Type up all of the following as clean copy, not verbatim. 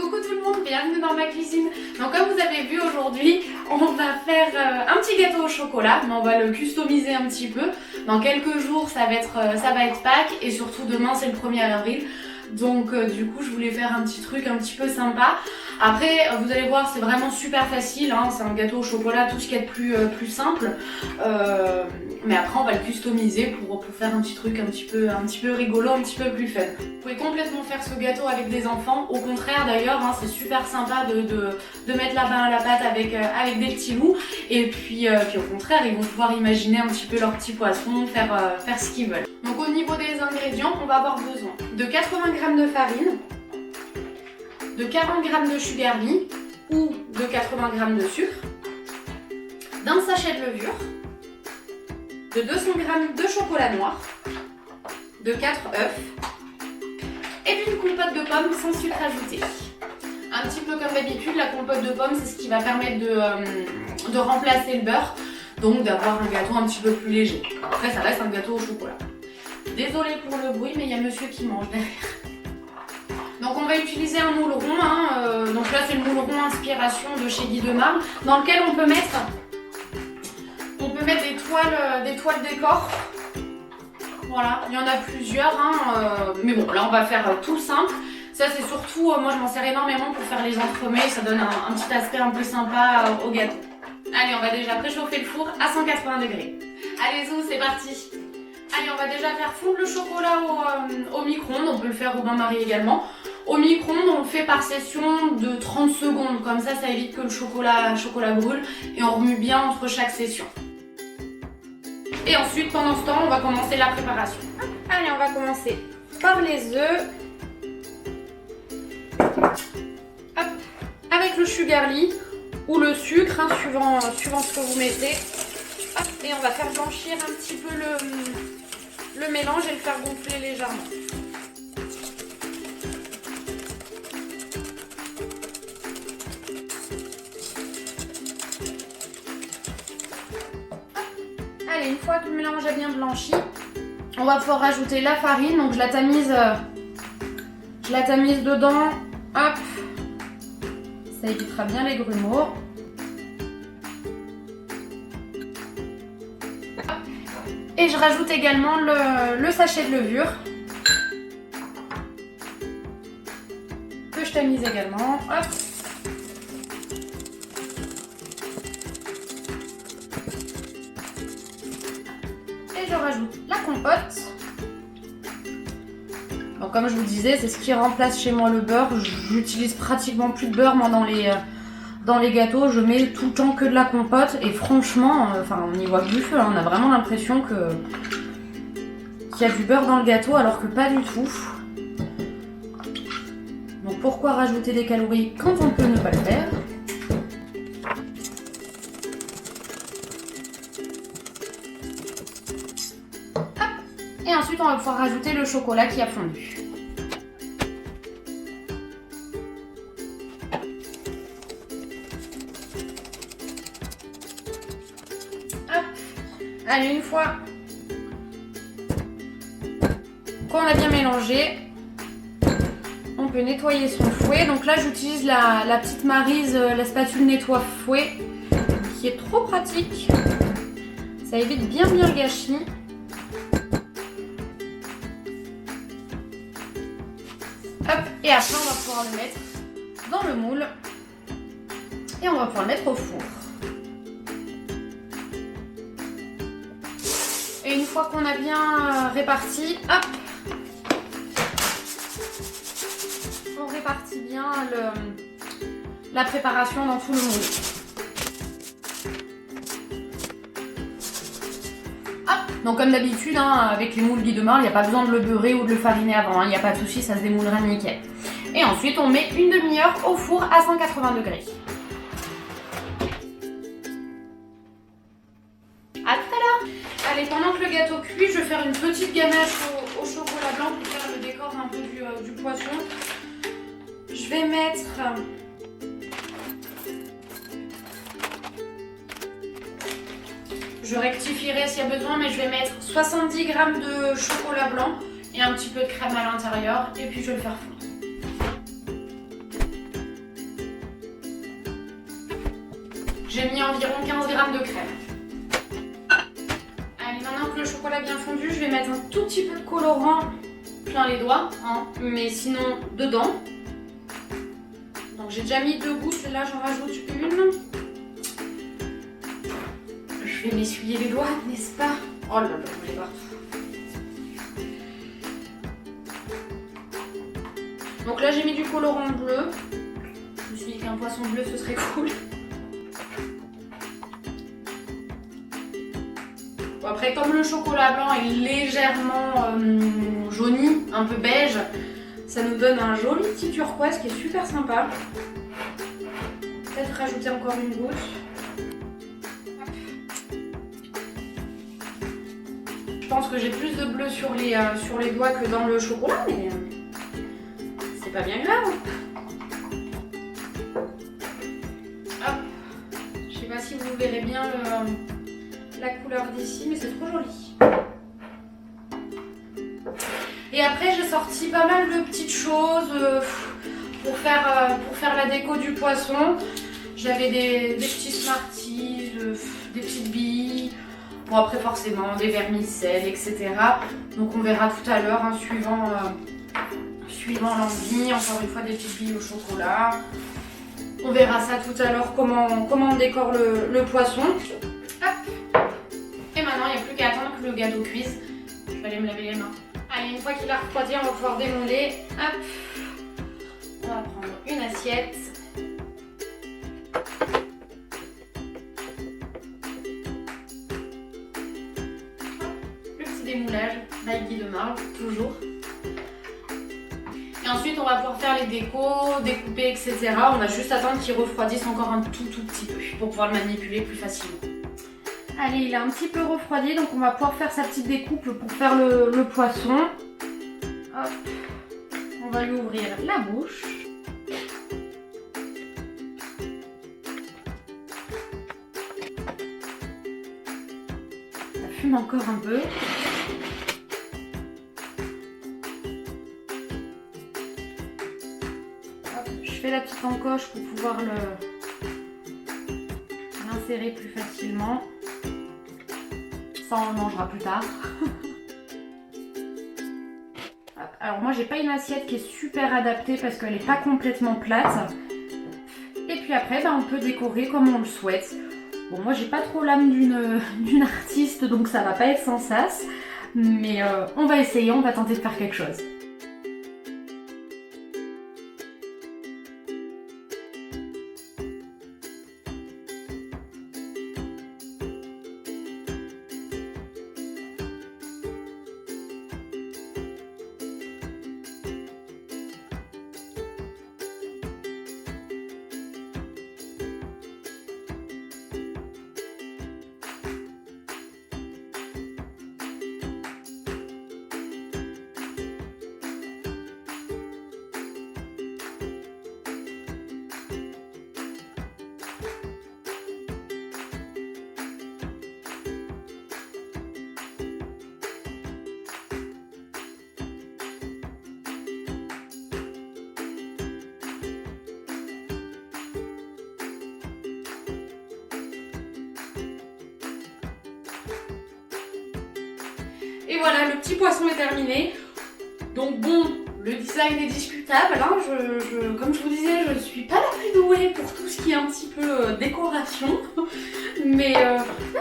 Coucou tout le monde, bienvenue dans ma cuisine. Donc comme vous avez vu aujourd'hui, on va faire un petit gâteau au chocolat, mais on va le customiser un petit peu. Dans quelques jours ça va être Pâques et surtout demain c'est le 1er avril. Donc du coup je voulais faire un petit truc un petit peu sympa. Après vous allez voir c'est vraiment super facile, hein. C'est un gâteau au chocolat, tout ce qu'il y a de plus simple. Mais après on va le customiser pour faire un petit truc un petit peu rigolo, un petit peu plus fun. Vous pouvez complètement faire ce gâteau avec des enfants, au contraire d'ailleurs, hein, c'est super sympa de mettre la main à la pâte avec des petits loups. Et puis au contraire ils vont pouvoir imaginer un petit peu leur petit poisson, faire ce qu'ils veulent. Donc au niveau des ingrédients, on va avoir besoin de 80 g de farine, de 40 g de sugarly ou de 80 g de sucre, d'un sachet de levure, de 200 g de chocolat noir, de 4 œufs et d'une compote de pommes sans sucre ajouté. Un petit peu comme d'habitude, la compote de pommes c'est ce qui va permettre de remplacer le beurre, donc d'avoir un gâteau un petit peu plus léger. Après ça reste un gâteau au chocolat. Désolée pour le bruit, mais il y a monsieur qui mange derrière. Donc on va utiliser un moule rond, hein. Donc là c'est le moule rond inspiration de chez Guy Demar, dans lequel on peut mettre des toiles décor. Voilà, il y en a plusieurs, hein. Mais bon là on va faire tout simple. Ça c'est surtout, moi je m'en sers énormément pour faire les entremets, ça donne un petit aspect un peu sympa au gâteau. Allez, on va déjà préchauffer le four à 180 degrés. Allez zou, c'est parti. Allez, on va déjà faire fondre le chocolat au micro-ondes, on peut le faire au bain-marie également. Au micro-ondes, on le fait par session de 30 secondes, comme ça évite que le chocolat brûle et on remue bien entre chaque session. Et ensuite, pendant ce temps, on va commencer la préparation. Allez, on va commencer par les œufs. Hop, avec le sugarly ou le sucre, hein, suivant ce que vous mettez. Hop, et on va faire blanchir un petit peu le mélange et le faire gonfler légèrement. Allez, une fois que le mélange a bien blanchi, on va pouvoir rajouter la farine. Donc je la tamise dedans. Hop, ça évitera bien les grumeaux. Et je rajoute également le sachet de levure que je tamise également. Hop. Et je rajoute la compote. Donc comme je vous disais, c'est ce qui remplace chez moi le beurre. J'utilise pratiquement plus de beurre moi dans les gâteaux, je mets tout le temps que de la compote et franchement, on y voit que du feu, hein. On a vraiment l'impression qu'il y a du beurre dans le gâteau alors que pas du tout. Donc pourquoi rajouter des calories quand on peut ne pas le faire? Hop. Et ensuite on va pouvoir rajouter le chocolat qui a fondu. Allez, une fois qu'on a bien mélangé, on peut nettoyer son fouet. Donc là, j'utilise la petite Maryse, la spatule nettoie fouet, qui est trop pratique. Ça évite bien le gâchis. Hop, et après, on va pouvoir le mettre dans le moule et on va pouvoir le mettre au four. Et une fois qu'on a bien réparti, hop, on répartit bien la préparation dans tout le moule. Hop, donc comme d'habitude, hein, avec les moules Guy Demar, il n'y a pas besoin de le beurrer ou de le fariner avant, il n'y a pas de souci, ça se démoulera nickel. Et ensuite, on met une demi-heure au four à 180 degrés. À tout à l'heure. Allez, pendant que le gâteau cuit, je vais faire une petite ganache au chocolat blanc pour faire le décor un peu du poisson. Je vais mettre je rectifierai s'il y a besoin, mais je vais mettre 70 g de chocolat blanc et un petit peu de crème à l'intérieur et puis je vais le faire fondre. J'ai mis environ 15 grammes de crème. Allez, maintenant que le chocolat est bien fondu, je vais mettre un tout petit peu de colorant plein les doigts, hein, mais sinon dedans. Donc j'ai déjà mis 2 gouttes, là j'en rajoute une. Je vais m'essuyer les doigts, n'est-ce pas? Oh là là, j'en ai partout. Donc là j'ai mis du colorant bleu. Je me suis dit qu'un poisson bleu ce serait cool. Bon, après comme le chocolat blanc est légèrement jauni, un peu beige, ça nous donne un joli petit turquoise qui est super sympa. Peut-être rajouter encore une goutte. Je pense que j'ai plus de bleu sur les doigts que dans le chocolat, mais c'est pas bien grave. Hop. Je sais pas si vous verrez bien la couleur d'ici, mais c'est trop joli. Et après j'ai sorti pas mal de petites choses pour faire la déco du poisson. J'avais des petits Smarties, des petites billes. Bon après forcément des vermicelles, etc. Donc on verra tout à l'heure, hein, suivant l'envie. Encore une fois des petites billes au chocolat. On verra ça tout à l'heure comment on décore le poisson. Hop. Et maintenant il n'y a plus qu'à attendre que le gâteau cuise. Je vais aller me laver les mains. Allez, une fois qu'il a refroidi, on va pouvoir démoler. Hop. On va prendre une assiette. Démoulage, by Guy de Marle, toujours. Et ensuite on va pouvoir faire les décos, découper, etc. On va juste attendre qu'il refroidisse encore un tout petit peu pour pouvoir le manipuler plus facilement. Allez, il a un petit peu refroidi, donc on va pouvoir faire sa petite découpe pour faire le poisson. Hop. On va lui ouvrir la bouche. Ça fume encore un peu. Je fais la petite encoche pour pouvoir l'insérer plus facilement. Ça on le mangera plus tard. Alors moi j'ai pas une assiette qui est super adaptée parce qu'elle n'est pas complètement plate. Et puis après on peut décorer comme on le souhaite. Bon moi j'ai pas trop l'âme d'une artiste donc ça va pas être sans sas. Mais on va essayer, on va tenter de faire quelque chose. Et voilà, le petit poisson est terminé. Donc bon, le design est discutable. Hein. Comme je vous disais, je ne suis pas la plus douée pour tout ce qui est un petit peu décoration. Mais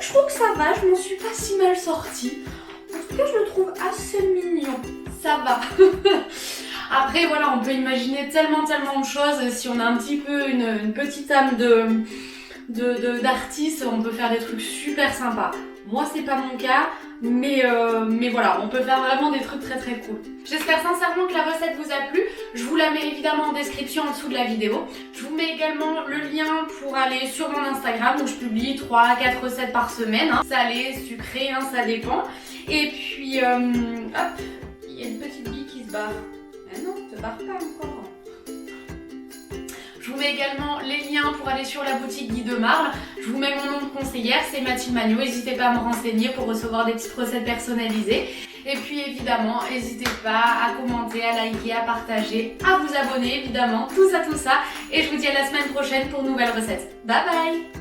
je trouve que ça va, je m'en suis pas si mal sortie. En tout cas, je le trouve assez mignon. Ça va. Après, voilà, on peut imaginer tellement de choses. Si on a un petit peu une petite âme d'artiste, on peut faire des trucs super sympas. Moi c'est pas mon cas, mais voilà, on peut faire vraiment des trucs très cool. J'espère sincèrement que la recette vous a plu. Je vous la mets évidemment en description en dessous de la vidéo. Je vous mets également le lien pour aller sur mon Instagram où je publie 3 à 4 recettes par semaine. Hein. Salé, sucré, hein, ça dépend. Et puis, hop, il y a une petite bille qui se barre. Mais non, te barre pas encore. Je vous mets également les liens pour aller sur la boutique Guy de Marle. Je vous mets mon nom de conseillère, c'est Mathilde Magno. N'hésitez pas à me renseigner pour recevoir des petites recettes personnalisées. Et puis évidemment, n'hésitez pas à commenter, à liker, à partager, à vous abonner évidemment, tout ça. Et je vous dis à la semaine prochaine pour une nouvelle recette. Bye bye!